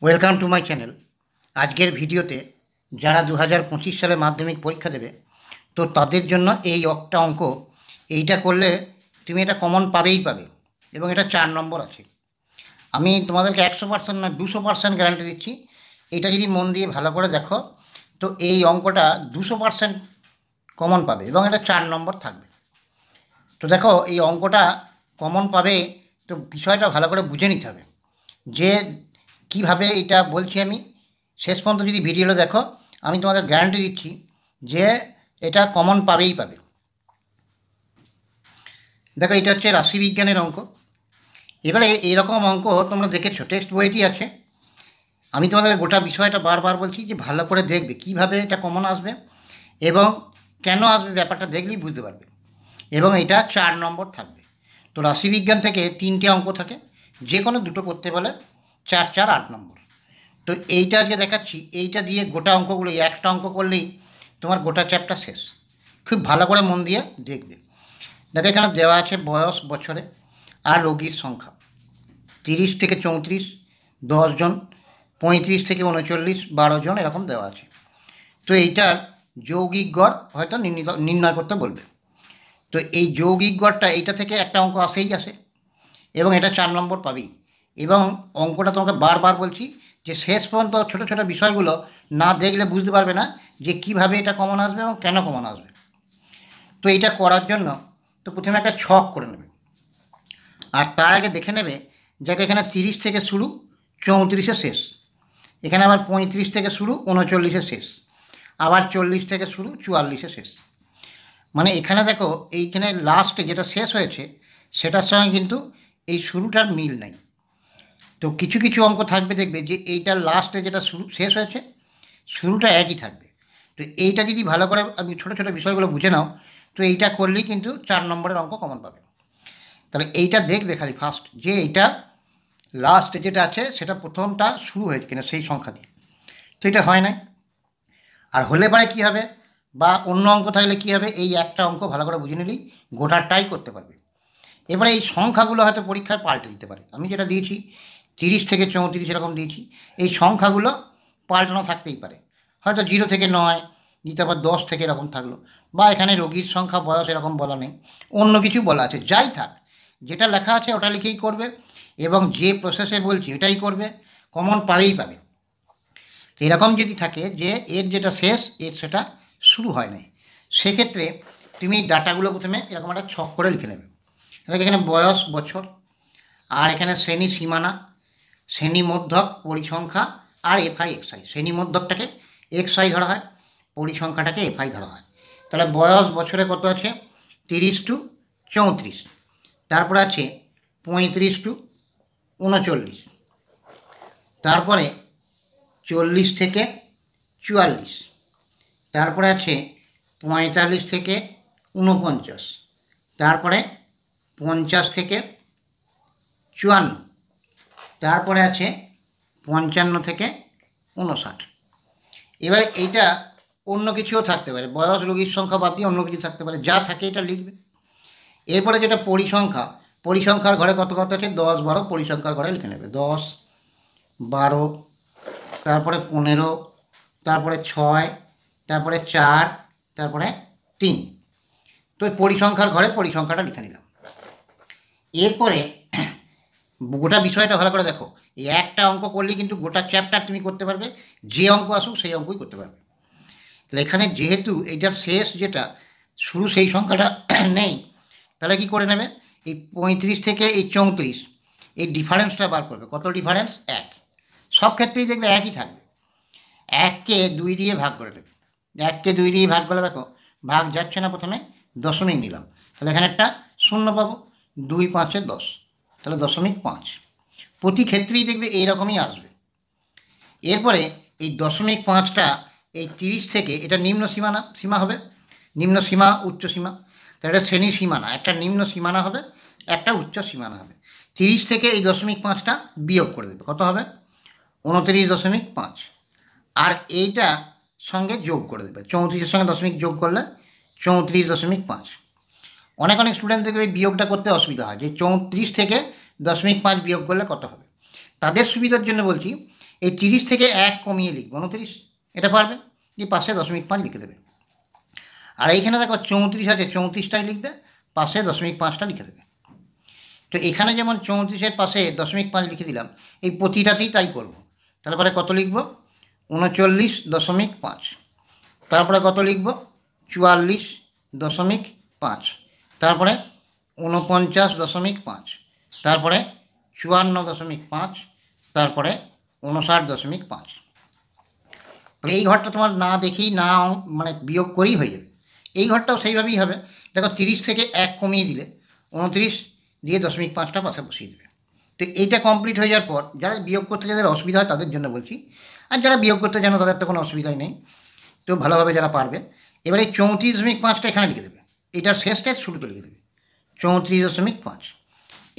Welcome to my channel. আজকের ভিডিওতে যারা 2025 সালে মাধ্যমিক পরীক্ষা দেবে তো তাদের জন্য এই একটা অঙ্ক এইটা করলে তুমি এটা কমন পাবেই পাবে, এবং এটা 4 নম্বর আছে। আমি তোমাদেরকে 100% না 200% গ্যারান্টি দিচ্ছি, এটা যদি মন দিয়ে ভালো করে দেখো তো এই অঙ্কটা 200% কমন পাবে এবং এটা 4 নম্বর থাকবে। তো দেখো, এই অঙ্কটা কমন পাবে তো বিষয়টা ভালো করে বুঝে নিতে হবে যে কিভাবে এটা বলছি। আমি শেষ পর্যন্ত যদি ভিডিওটা দেখো, আমি তোমাদের গ্যারান্টি দিচ্ছি যে এটা কমন পাবেই পাবে। দেখো, এটা হচ্ছে রাশিবিজ্ঞানের অঙ্ক। এবারে এইরকম অঙ্ক তোমরা দেখেছো, টেক্সট বইটি আছে। আমি তোমাদের গোটা বিষয়টা বারবার বলছি যে ভালো করে দেখবে কিভাবে এটা কমন আসবে এবং কেন আসবে, ব্যাপারটা দেখলেই বুঝতে পারবে। এবং এটা 4 নম্বর থাকবে। তো রাশিবিজ্ঞান থেকে 3টে অঙ্ক থাকে, যে কোনো দুটো করতে বলে 4 4 8 নম্বর। তো এইটা যে দেখাচ্ছি, এইটা দিয়ে গোটা অঙ্কগুলো, একটা অঙ্ক করলেই তোমার গোটা চ্যাপ্টার শেষ। খুব ভালো করে মন দিয়ে দেখবে। দেখো, এখানে দেওয়া আছে বয়স বছরে আর রোগীর সংখ্যা। 30 থেকে 34 10 জন, 35 থেকে 39 12 জন, এরকম দেওয়া আছে। তো এইটার যৌগিক গড় হয়তো নির্ণয় করতে বলবে। তো এই যৌগিক গড়টা এইটা থেকে একটা অঙ্ক আসেই আসে এবং এটা 4 নম্বর পাবেই। এবং অঙ্কটা তোমাকে বারবার বলছি যে শেষ পর্যন্ত ছোটো ছোটো বিষয়গুলো না দেখলে বুঝতে পারবে না যে কিভাবে এটা কমন আসবে এবং কেন কমন আসবে। তো এইটা করার জন্য তো প্রথমে একটা ছক করে নেবে, আর তার আগে দেখে নেবে যে এখানে 30 থেকে শুরু, 34-এ শেষ। এখানে আবার 35 থেকে শুরু, 39-এ শেষ। আবার 40 থেকে শুরু, 44-এ শেষ। মানে এখানে দেখো, এইখানে লাস্টে যেটা শেষ হয়েছে সেটার সঙ্গে কিন্তু এই শুরুটার মিল নেই। তো কিছু কিছু অঙ্ক থাকবে, দেখবে যে এইটার লাস্টে যেটা শুরু শেষ হয়েছে শুরুটা একই থাকবে। তো এইটা যদি ভালো করে আমি ছোটো ছোটো বিষয়গুলো বুঝে নাও তো এইটা করলেই কিন্তু 4 নম্বরের অঙ্ক কমন পাবে। তাহলে এইটা দেখবে খালি ফার্স্ট যে এইটা লাস্টে যেটা আছে সেটা প্রথমটা শুরু হয়েছে কিনা সেই সংখ্যা দিয়ে। তো এটা হয় না। আর হলে পরে কী হবে, বা অন্য অঙ্ক থাকলে কী হবে, এই একটা অঙ্ক ভালো করে বুঝে নিলেই গোটাটাই করতে পারবে। এবারে এই সংখ্যাগুলো হয়তো পরীক্ষায় পাল্টে দিতে পারে। আমি যেটা দিয়েছি 30 থেকে 34 এরকম দিয়েছি, এই সংখ্যাগুলো পাল্টানো থাকতেই পারে। হয়তো 0 থেকে 9 দিতে, আবার 10 থেকে এরকম থাকলো, বা এখানে রোগীর সংখ্যা বয়স এরকম বলা নেই, অন্য কিছু বলা আছে। যাই থাক, যেটা লেখা আছে ওটা লিখেই করবে এবং যে প্রসেসে বলছি এটাই করবে, কমন পাবেই পাবে। এরকম যদি থাকে যে এর যেটা শেষ এর সেটা শুরু হয় নাই, সেক্ষেত্রে তুমি ডাটাগুলো প্রথমে এরকম একটা ছক করে লিখে নেবে। এখানে বয়স বছর, আর এখানে শ্রেণী সীমানা, শ্রেণী মধ্যক, পরিসংখ্যা আর এফআই এক্সআই। শ্রেণী মধ্যকটাকে এক্সআই ধরা হয়, পরিসংখ্যাটাকে এফআই ধরা হয়। তাহলে বয়স বছরে কত আছে, 30 টু 34। তারপরে আছে 35 টু 39। তারপরে 40 থেকে 44। তারপরে আছে 45 থেকে 49। তারপরে 50 থেকে 54। তারপরে আছে 55 থেকে 59। এবার এইটা অন্য কিছুও থাকতে পারে, বয়স রোগীর সংখ্যা বাদ দিয়ে অন্য কিছু থাকতে পারে, যা থাকে এটা লিখবে। এরপরে যেটা পরিসংখ্যা, পরিসংখ্যার ঘরে কত কত আছে, 10 12, পরিসংখ্যার ঘরে লিখে নেবে 10 12, তারপরে 15, তারপরে 6, তারপরে 4, তারপরে 3। তো পরিসংখ্যার ঘরে পরিসংখ্যাটা লিখে নিলাম। এরপরে গোটা বিষয়টা ভালো করে দেখো, এই একটা অঙ্ক করলেই কিন্তু গোটা চ্যাপ্টার তুমি করতে পারবে, যে অঙ্ক আসুক সেই অঙ্কই করতে পারবে। তাহলে এখানে যেহেতু এইটার শেষ যেটা শুরু সেই সংখ্যাটা নেই, তাহলে কি করে নেবে, এই 35 থেকে এই 34 এই ডিফারেন্সটা বার করবে। কত ডিফারেন্স, 1। সব ক্ষেত্রেই দেখবে একই থাকবে। 1কে 2 দিয়ে ভাগ করে দেবে। 1কে 2 দিয়ে ভাগ করে দেখো ভাগ যাচ্ছে না, প্রথমে দশমিক নিলাম, তাহলে এখানে একটা শূন্য পাবো। 2 5 10, তাহলে 0.5। প্রতি ক্ষেত্রেই দেখবে এইরকমই আসবে। এরপরে এই 0.5টা এই 30 থেকে, এটা নিম্ন সীমা হবে, নিম্ন সীমা উচ্চ সীমা। তাহলে এটা শ্রেণী সীমানা, একটা নিম্ন সীমানা হবে, একটা উচ্চ সীমানা হবে। 30 থেকে এই 0.5টা বিয়োগ করে দেবে, কত হবে, 29.5। আর এইটা সঙ্গে যোগ করে দেবে, 34-এর সঙ্গে দশমিক যোগ করলে 34.5। অনেক স্টুডেন্ট দেখবে এই বিয়োগটা করতে অসুবিধা হয়, যে 34 থেকে 0.5 বিয়োগ করলে কত হবে। তাদের সুবিধার জন্য বলছি এই 30 থেকে 1 কমিয়ে লিখবে 29, এটা পারবে, দিয়ে পাশে 0.5 লিখে দেবে। আর এইখানে দেখো 34 আছে, 34টাই লিখবে, পাশে 0.5টা লিখে দেবে। তো এখানে যেমন 34-এর পাশে 0.5 লিখে দিলাম, এই প্রতিটাতেই তাই করব। তারপরে কত লিখব? 39.5। তারপরে কত লিখব? 44.5। তারপরে 49.5। তারপরে 54.5। তারপরে 59.5। এই ঘরটা তোমার না দেখেই না মানে বিয়োগ করেই হয়ে যাবে। এই ঘরটাও সেইভাবেই হবে। দেখো 30 থেকে 1 কমিয়ে দিলে 29 দিয়ে 0.5টা পাশে বসিয়ে দেবে। তো এইটা কমপ্লিট হয়ে যাওয়ার পর যারা বিয়োগ করতে যাদের অসুবিধা হয় তাদের জন্য বলছি, আর যারা বিয়োগ করতে জানো তাদের তো কোনো অসুবিধাই নেই, তো ভালোভাবে যারা পারবে। এবারে 34.5টা এখানে লিখে দেবে, এইটার শেষটা এর শুরুতে লিখে দেবে 34.5।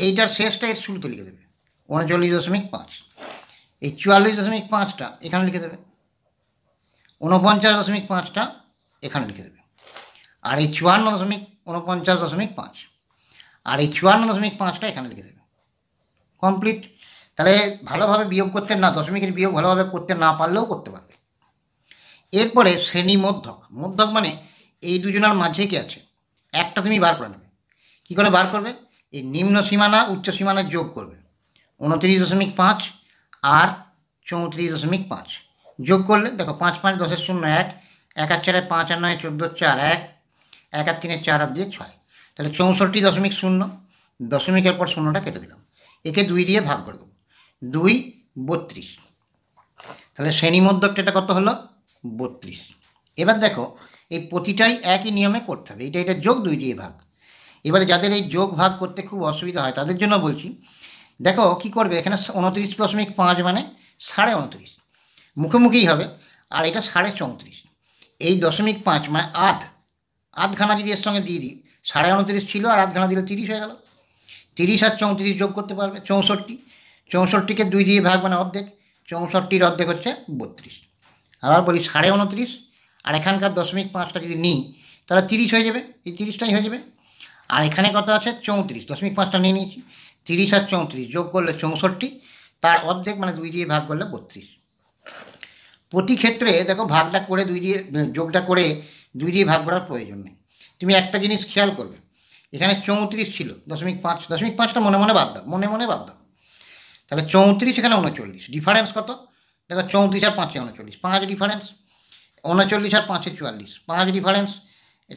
এইটার শেষটা এর শুরুতে লিখে দেবে 39.5। এই 44.5টা এখানে লিখে দেবে, 49.5টা এখানে লিখে দেবে, আর এই 54.49.5 আর এই 54.5টা এখানে লিখে দেবে। কমপ্লিট। তাহলে ভালোভাবে বিয়োগ করতে না, দশমিকের বিয়োগ ভালোভাবে করতে না পারলেও করতে পারবে। এরপরে শ্রেণী মধ্যক। মধ্যক মানে এই দুজনের মাঝে কি আছে একটা তুমি বার করে নেবে। কী করে বার করবে? এই নিম্ন সীমানা উচ্চ সীমানা যোগ করবে, 29.5 আর 34.5 যোগ করলে দেখো 5 5 10 0 1, 1 আর 4 5 আর 9 14 4 1, 1 আর 3 4 আর 2 6, তাহলে 64.0। দশমিকের পর শূন্যটা কেটে দিলাম, একে 2 দিয়ে ভাগ করে দেবো, 2 32। তাহলে শ্রেণী মধ্যকটা এটা কত হলো? 32। এবার দেখো এই প্রতিটাই একই নিয়মে করতে হবে, এটা যোগ 2 দিয়ে ভাগ। এবারে যাদের এই যোগ ভাগ করতে খুব অসুবিধা হয় তাদের জন্য বলছি, দেখো কি করবে, এখানে 29.5 মানে 29.5 মুখোমুখিই হবে, আর এটা 34.5। এই 0.5 মানে আধখানা যদি এর সঙ্গে দিয়ে দিই, 29.5 ছিল আর আধখানা দিলে 30 হয়ে গেল। 30 আর 34 যোগ করতে পারবে 64। 64কে 2 দিয়ে ভাগ মানে অর্ধেক, 64-র অর্ধেক হচ্ছে 32। আবার বলি 29.5 আর এখানকার 0.5টা যদি নিই তাহলে 30 হয়ে যাবে, এই 30টাই হয়ে যাবে। আর এখানে কত আছে? 34, 0.5টা নিয়ে নিয়েছি, 30 আর 34 যোগ করলে 64, তার অর্ধেক মানে 2 দিয়ে ভাগ করলে 32। প্রতি ক্ষেত্রে দেখো ভাগটা করে 2 দিয়ে যোগটা করে 2 দিয়ে ভাগ করার প্রয়োজন নেই। তুমি একটা জিনিস খেয়াল করবে, এখানে 34 ছিল, 0.5, 0.5টা মনে মনে বাদ দাও, মনে মনে বাদ দাও, তাহলে 34 এখানে 39, ডিফারেন্স কত? দেখো 34 আর 5 39, 5 ডিফারেন্স, 39 আর 5 44, 5 ডিফারেন্স,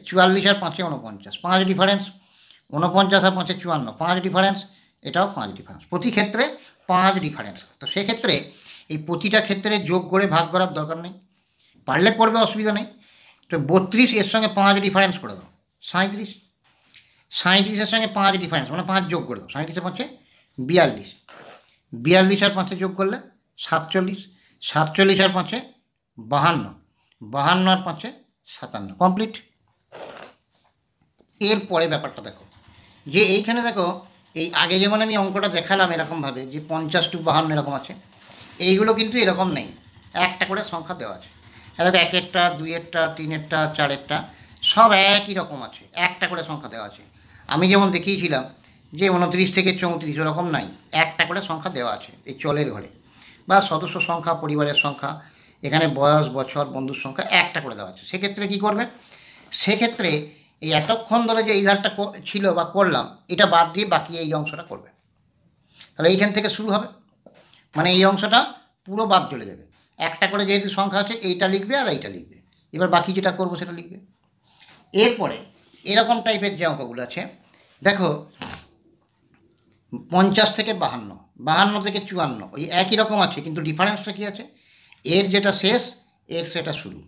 44 আর 5 49, 5 ডিফারেন্স, 49 আর 5 54, 5 ডিফারেন্স, এটাও 5 ডিফারেন্স। প্রতি ক্ষেত্রে 5 ডিফারেন্স। তো সেক্ষেত্রে এই প্রতিটা ক্ষেত্রে যোগ করে ভাগ করার দরকার নেই, পারলে করবে, অসুবিধা নেই। তো 32 এর সঙ্গে 5 ডিফারেন্স করে দাও 37, 37-এর সঙ্গে 5 ডিফারেন্স মানে 5 যোগ করে দাও, 37-এর 5 42, 42 আর 5 যোগ করলে 47, 47 আর 5 52, 52 আর 5 57। কমপ্লিট। এরপরে ব্যাপারটা দেখো, যে এইখানে দেখো এই আগে যেমন আমি অঙ্কটা দেখালাম এরকমভাবে যে 50 to 52 এরকম আছে, এইগুলো কিন্তু এরকম নেই, একটা করে সংখ্যা দেওয়া আছে। দেখো 1-এরটা, 2-এরটা, 3-এরটা, 4-এরটা সব একই রকম আছে, একটা করে সংখ্যা দেওয়া আছে। আমি যেমন দেখিয়েছিলাম যে 29 থেকে 34 ওরকম নাই, একটা করে সংখ্যা দেওয়া আছে এই চলের ঘরে, বা সদস্য সংখ্যা, পরিবারের সংখ্যা, এখানে বয়স, বছর, বন্ধুর সংখ্যা একটা করে দেওয়া আছে। সেক্ষেত্রে কী করবে? সেক্ষেত্রে এই এতক্ষণ ধরে যে এই ধারটা ছিল বা করলাম, এটা বাদ দিয়ে বাকি এই অংশটা করবে। তাহলে এইখান থেকে শুরু হবে, মানে এই অংশটা পুরো বাদ চলে যাবে। একটা করে যেহেতু সংখ্যা আছে, এইটা লিখবে আর এইটা লিখবে, এবার বাকি যেটা করবো সেটা লিখবে। এরপরে এরকম টাইপের যে অঙ্কগুলো আছে, দেখো 50 থেকে 52, 52 থেকে 54, ওই একই রকম আছে, কিন্তু ডিফারেন্সটা কী আছে? এর যেটা শেষ এর সেটা শুরু,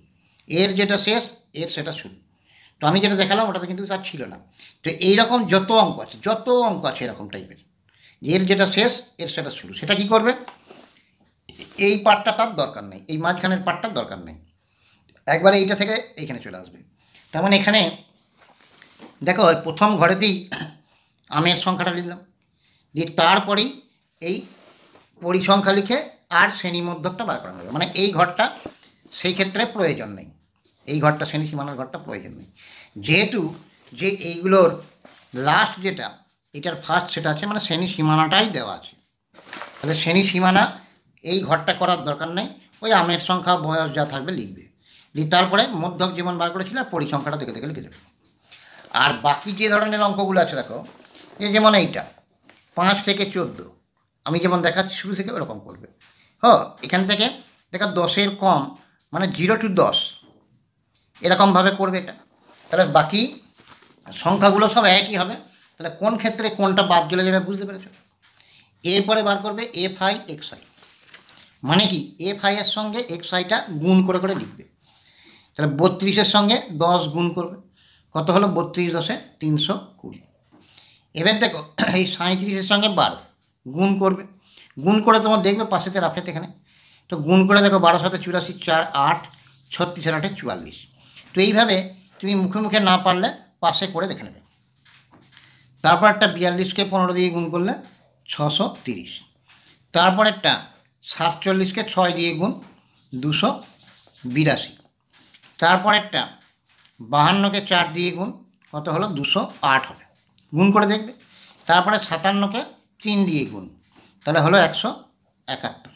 এর যেটা শেষ এর সেটা শুরু। তো আমি যেটা দেখালাম ওটাতে কিন্তু তার ছিল না। তো এইরকম যত অঙ্ক আছে এরকম টাইপের, এর যেটা শেষ এর সেটা শুরু, সেটা কি করবে? এই পার্টটা তার দরকার নেই, এই মাঝখানের পার্টটার দরকার নেই, একবারে এইটা থেকে এইখানে চলে আসবে। তার মানে এখানে দেখো প্রথম ঘরেতেই আমের সংখ্যাটা লিখলাম, দিয়ে তারপরেই এই পরিসংখ্যা লিখে আর শ্রেণী মধ্যকটা বার করা হবে, মানে এই ঘরটা সেই ক্ষেত্রে প্রয়োজন নেই, এই ঘরটা শ্রেণী সীমানার ঘরটা প্রয়োজন নেই, যেহেতু যে এইগুলোর লাস্ট যেটা এটার ফার্স্ট সেটা আছে, মানে শ্রেণী সীমানাটাই দেওয়া আছে। তাহলে শ্রেণী সীমানা এই ঘরটা করার দরকার নেই, ওই আমের সংখ্যা বয়স যা থাকবে লিখবে, দিয়ে তারপরে মধ্যক যেমন বার করেছিল পরিসংখ্যাটা দেখে দেখে লিখে দেবে। আর বাকি যে ধরনের অঙ্কগুলো আছে দেখো, যেমন এইটা 5 থেকে 14, আমি যেমন দেখাচ্ছি শুরু থেকে ওরকম করবে। এখান থেকে দেখো 10-এর কম মানে 0 to 10 এরকমভাবে করবে এটা। তাহলে বাকি সংখ্যাগুলো সব একই হবে, তাহলে কোন ক্ষেত্রে কোনটা বাদ চলে যাবে বুঝতে পেরেছো। এরপরে বার করবে এফ আই এক্স আই, মানে কি এফ আই এর সঙ্গে এক্স আইটা গুণ করে করে লিখবে। তাহলে 32-এর সঙ্গে 10 গুণ করবে, কত হলো 32 10 320। এবার দেখো এই 37-এর সঙ্গে 12 গুণ করবে, গুণ করে তোমার দেখবে পাশেতে রাফেতে এখানে, তো গুণ করে দেখো 12 7 84 4 8 36 আর 8 44। তো এইভাবে তুমি মুখে মুখে না পারলে পাশে করে দেখে নেবে। তারপর একটা 42-কে 15 দিয়ে গুণ করলে 630। তারপর একটা 47-কে 6 দিয়ে গুণ 282। তারপর একটা 52-কে 4 দিয়ে গুণ কত হলো 208 হবে, গুণ করে দেখবে। তারপরে 57-কে 3 দিয়ে গুণ, তাহলে হলো 171।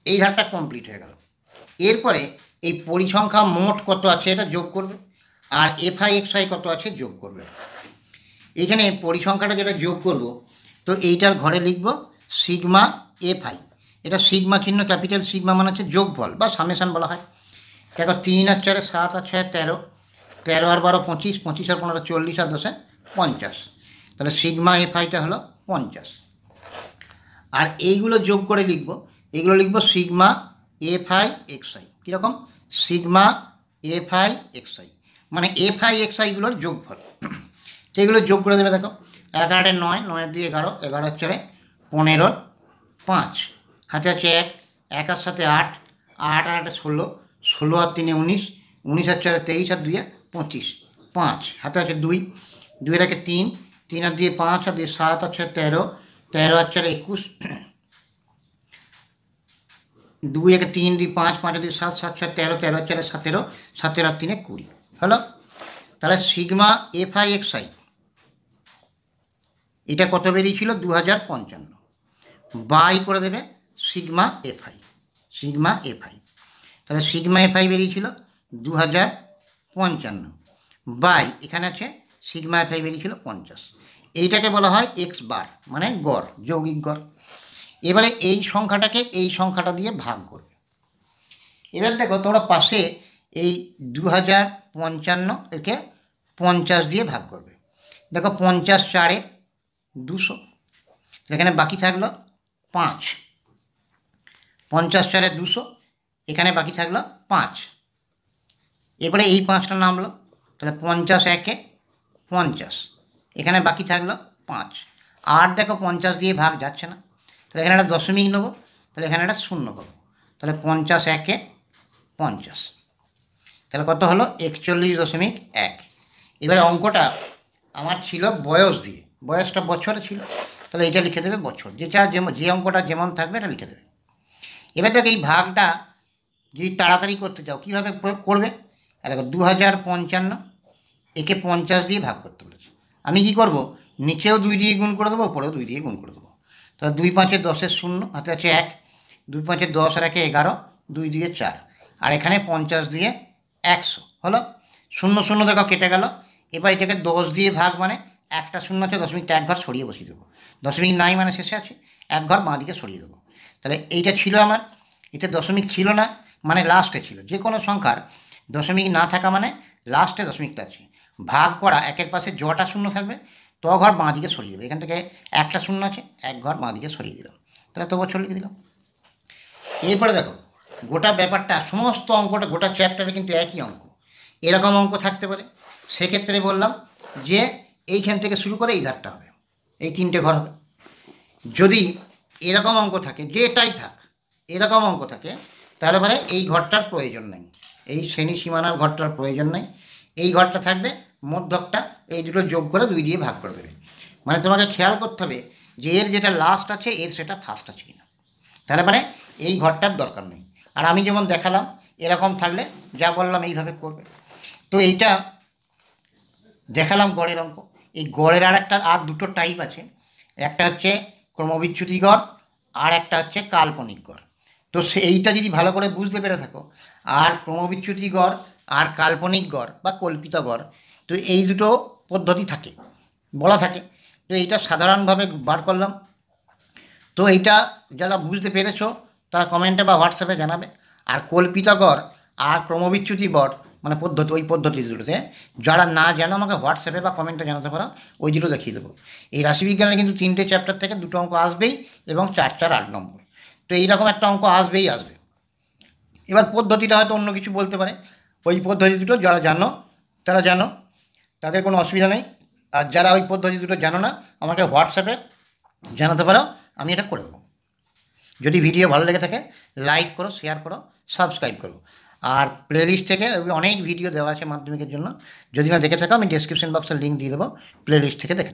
এই ধারটা কমপ্লিট হয়ে গেল। এরপরে এই পরিসংখ্যা মোট কত আছে এটা যোগ করবে, আর এফ আই এক্স আই কত আছে যোগ করবে। এখানে পরিসংখ্যাটা যেটা যোগ করব, তো এইটার ঘরে লিখব সিগমা এফ আই। এটা সিগমা চিহ্ন, ক্যাপিটাল সিগমা মানে হচ্ছে যোগফল বা সামেশান বলা হয়। দেখো 3 আর 4 7 আর 6 13, 13 আর 12 25, 25 আর 15 40 আর 10 50। তাহলে সিগমা এফ আইটা হলো 50। আর এইগুলো যোগ করে লিখব, এগুলো লিখব sigma F I X I. কীরকম? Sigma F I X I মানে এফ আই এক্স আইগুলোর যোগফল। সেগুলো যোগ করে দেবে। দেখো 11 9, 9 2 11, 11 4 15 5, হাতে আছে 1, 1 আর সাথে 8, 8 আর 8 16, 16 আর 3 19, 19 আর 4 23 আর 2 25, 5 হাতে আছে 2, 2 এর 3, 3 আর 2 5 আর 2 7 আর 6 13, 13 আর 4 21, 2 একে 3 2 5, 5 আর 2 7, 7 6 13, 13 আর 4 17, 17 আর 3 20 হলো। তাহলে sigma F I X I এটা কত বেরিয়েছিল 2055, বাই করে দেবে sigma F I, sigma F I. তাহলে সিগমা এফ আই বেরিয়েছিল 2055, বাই এখানে আছে সিগমা এফ আই বেরিয়েছিল 50। এইটাকে বলা হয় এক্স বার মানে গড়, যৌগিক গড়। এবারে এই সংখ্যাটাকে এই সংখ্যাটা দিয়ে ভাগ করবে। এবার দেখো তোমরা পাশে এই 2055 একে 50 দিয়ে ভাগ করবে। দেখো 50 4 200, এখানে বাকি থাকলো 5, 50 4 200, এখানে বাকি থাকলো 5। এবারে এই 5টা নামলো, তাহলে 50 1 50, এখানে বাকি থাকলো 5। আর দেখো 50 দিয়ে ভাগ যাচ্ছে না, তাহলে এখানে একটা দশমিক নেবো, তাহলে এখানে একটা শূন্য পাবো, তাহলে 50 1 50, তাহলে কত হলো 41.1। এবারে অঙ্কটা আমার ছিল বয়স দিয়ে, বয়সটা বছরে ছিল, তাহলে এটা লিখে দেবে বছর, যেটা যে অঙ্কটা যেমন থাকবে এটা লিখে দেবে। এবার দেখো এই ভাগটা যদি তাড়াতাড়ি করতে চাও কীভাবে করবে, দেখো 2055 একে 50 দিয়ে ভাগ করতে বলেছে। আমি কি করব, নিচেও 2 দিয়ে গুণ করে দেবো, ওপরেও 2 দিয়ে গুণ করে দেবো। তাহলে 2 5 10 0, হাতে আছে 1, 2 5 10 আর 1 11, 2 দিয়ে 4, আর এখানে 50 দিয়ে 100 হলো। 0 0 দেখো কেটে গেল। এবার এটাকে 10 দিয়ে ভাগ মানে একটা শূন্য আছে, দশমিকটা এক ঘর সরিয়ে বসিয়ে দেবো, দশমিক নাই মানে শেষে আছে, এক ঘর বাঁ দিকে সরিয়ে দেবো। তাহলে এইটা ছিল আমার, এতে দশমিক ছিল না মানে লাস্টে ছিল। যে কোনো সংখ্যার দশমিক না থাকা মানে লাস্টে দশমিকটা আছে। ভাগ করা একের পাশে জটা শূন্য থাকবে, তো ঘর বাঁ দিকে সরিয়ে দেবে। এখান থেকে একটা শূন্য আছে, এক ঘর বাঁ দিকে সরিয়ে দিলাম, তাহলে তো বছর লিখে দিলাম। এরপরে দেখো গোটা ব্যাপারটা সমস্ত অঙ্কটা গোটা চ্যাপ্টারে কিন্তু একই অঙ্ক, এরকম অঙ্ক থাকতে পারে। সেক্ষেত্রে বললাম যে এইখান থেকে শুরু করে এই ধারটা হবে, এই 3টে ঘর হবে। যদি এরকম অঙ্ক থাকে, যেটাই থাক এরকম অঙ্ক থাকে, তাহলে মানে এই ঘরটার প্রয়োজন নেই, এই শ্রেণী সীমানার ঘরটার প্রয়োজন নেই। এই ঘরটা থাকবে, মধ্যকটা এই দুটো যোগ করে 2 দিয়ে ভাগ করে দেবে। মানে তোমাকে খেয়াল করতে হবে যে এর যেটা লাস্ট আছে এর সেটা ফার্স্ট আছে কিনা, তাহলে মানে এই ঘরটার দরকার নেই। আর আমি যেমন দেখালাম এরকম থাকলে যা বললাম এইভাবে করবে। তো এইটা দেখালাম গড়ের অঙ্ক। এই গড়ের আর দুটো টাইপ আছে, একটা হচ্ছে ক্রমবিচ্যুতি গড়, আর একটা হচ্ছে কাল্পনিক গড়। তো এইটা যদি ভালো করে বুঝতে পেরে থাকো, আর ক্রমবিচ্যুতি গড় আর কাল্পনিক গড় বা কল্পিত গড়, তো এই দুটো পদ্ধতি থাকে, বলা থাকে। তো এইটা সাধারণভাবে বার করলাম। তো এইটা যারা বুঝতে পেরেছো তারা কমেন্টে বা হোয়াটসঅ্যাপে জানাবে। আর কল্পিত গড় আর ক্রমবিচ্যুতি গড় মানে পদ্ধতি, ওই পদ্ধতি দুটোতে যারা না জানো আমাকে হোয়াটসঅ্যাপে বা কমেন্টে জানাতে পারো, ওই দুটো দেখিয়ে দেবো। এই রাশিবিজ্ঞানে কিন্তু 3টে চ্যাপ্টার থেকে 2টো অঙ্ক আসবেই, এবং 4 4 8 নম্বর। তো এইরকম একটা অঙ্ক আসবেই আসবে। এবার পদ্ধতিটা হয়তো অন্য কিছু বলতে পারে, ওই পদ্ধতি দুটো যারা জানো তারা জানো, তাদের কোনো অসুবিধা নেই। আর যারা ওই পদ্ধতি দুটো জানো না, আমাকে হোয়াটসঅ্যাপে জানাতে পারো, আমি এটা করে দেবো। যদি ভিডিও ভালো লেগে থাকে লাইক করো, শেয়ার করো, সাবস্ক্রাইব করো। আর প্লেলিস্ট থেকে অনেক ভিডিও দেওয়া আছে মাধ্যমিকের জন্য, যদি না দেখে থাকো আমি ডেসক্রিপশন বক্সে লিঙ্ক দিয়ে দেবো, প্লেলিস্ট থেকে দেখে